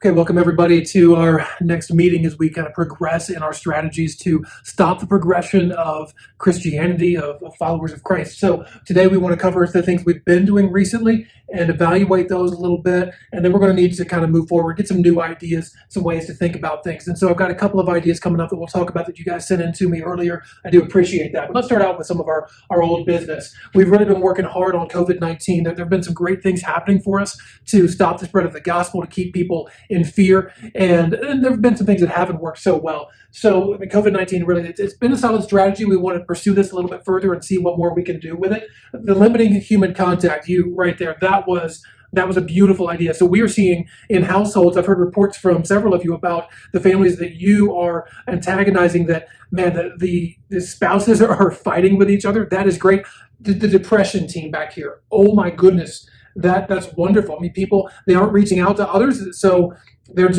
Okay, welcome everybody to our next meeting as we kind of progress in our strategies to stop the progression of Christianity, of followers of Christ. So today we want to cover the things we've been doing recently and evaluate those a little bit. And then we're going to need to kind of move forward, get some new ideas, some ways to think about things. And so I've got a couple of ideas coming up that we'll talk about that you guys sent in to me earlier. I do appreciate that. But let's start out with some of our old business. We've really been working hard on COVID-19. There have been some great things happening for us to stop the spread of the gospel, to keep people in fear, and there have been some things that haven't worked so well. So COVID-19 really, it's been a solid strategy. We want to pursue this a little bit further and see what more we can do with it. The limiting human contact, you right there, that was a beautiful idea. So we are seeing in households, I've heard reports from several of you about the families that you are antagonizing, that, man, the spouses are fighting with each other. That is great. The depression team back here, oh my goodness, that's wonderful. I mean, people, they aren't reaching out to others, so they're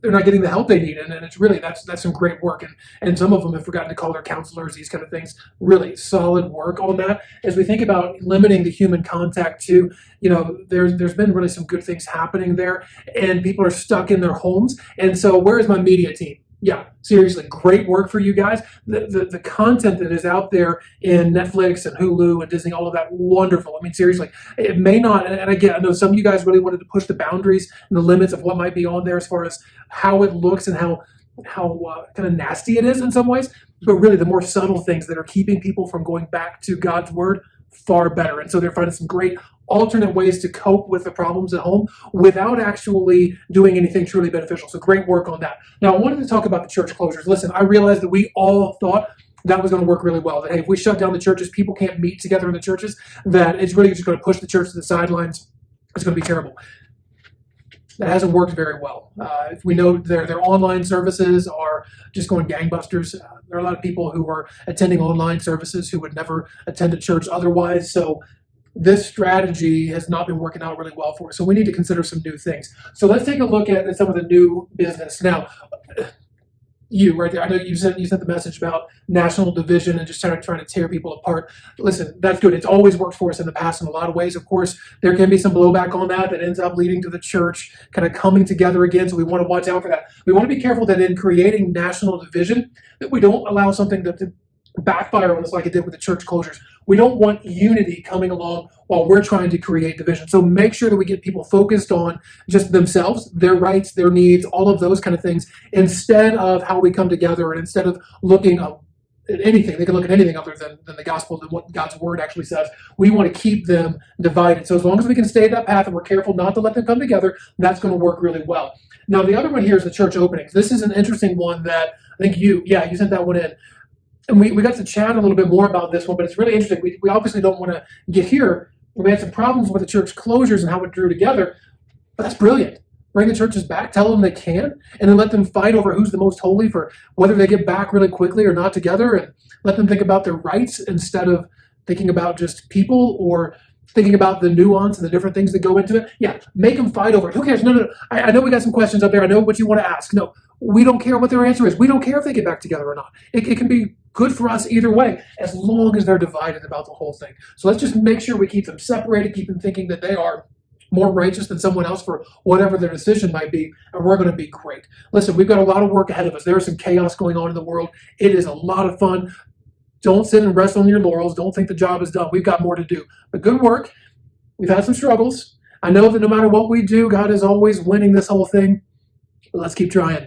not getting the help they need, and it's really, that's some great work, and some of them have forgotten to call their counselors, these kind of things. Really solid work on that. As we think about limiting the human contact too, there's been really some good things happening there, and people are stuck in their homes. And so where is my media team? Yeah, seriously, great work for you guys. The content that is out there in Netflix and Hulu and Disney, all of that, wonderful. I mean, seriously, it may not, and again, I know some of you guys really wanted to push the boundaries and the limits of what might be on there as far as how it looks and how kind of nasty it is in some ways, but really the more subtle things that are keeping people from going back to God's word, far better. And so they're finding some great alternate ways to cope with the problems at home without actually doing anything truly beneficial. So great work on that. Now, I wanted to talk about the church closures. Listen, I realized that we all thought that was going to work really well. That, hey, if we shut down the churches, people can't meet together in the churches, that it's really just going to push the church to the sidelines. It's going to be terrible. That hasn't worked very well. If we know their online services are just going gangbusters. There are a lot of people who are attending online services who would never attend a church otherwise. So this strategy has not been working out really well for us. So we need to consider some new things. So let's take a look at some of the new business. Now, you right there, I know you sent the message about national division and just trying to tear people apart. Listen, that's good. It's always worked for us in the past in a lot of ways. Of course, there can be some blowback on that ends up leading to the church kind of coming together again. So we want to watch out for that. We want to be careful that in creating national division, that we don't allow something to backfire on us like it did with the church closures. We don't want unity coming along while we're trying to create division. So make sure that we get people focused on just themselves, their rights, their needs, all of those kind of things, instead of how we come together, and instead of looking at anything. They can look at anything other than the gospel, than what God's word actually says. We want to keep them divided. So as long as we can stay that path and we're careful not to let them come together, that's going to work really well. Now, the other one here is the church openings. This is an interesting one that I think you sent that one in. And we got to chat a little bit more about this one, but it's really interesting. We obviously don't want to get here. We had some problems with the church closures and how it drew together, but that's brilliant. Bring the churches back, tell them they can, and then let them fight over who's the most holy for whether they get back really quickly or not together, and let them think about their rights instead of thinking about just people or thinking about the nuance and the different things that go into it. Yeah, make them fight over it. Who cares? No. I know we got some questions up there. I know what you want to ask. No, we don't care what their answer is. We don't care if they get back together or not. It can be good for us either way, as long as they're divided about the whole thing. So let's just make sure we keep them separated, keep them thinking that they are more righteous than someone else for whatever their decision might be, and we're going to be great. Listen, we've got a lot of work ahead of us. There is some chaos going on in the world. It is a lot of fun. Don't sit and rest on your laurels. Don't think the job is done. We've got more to do. But good work. We've had some struggles. I know that no matter what we do, God is always winning this whole thing. But let's keep trying.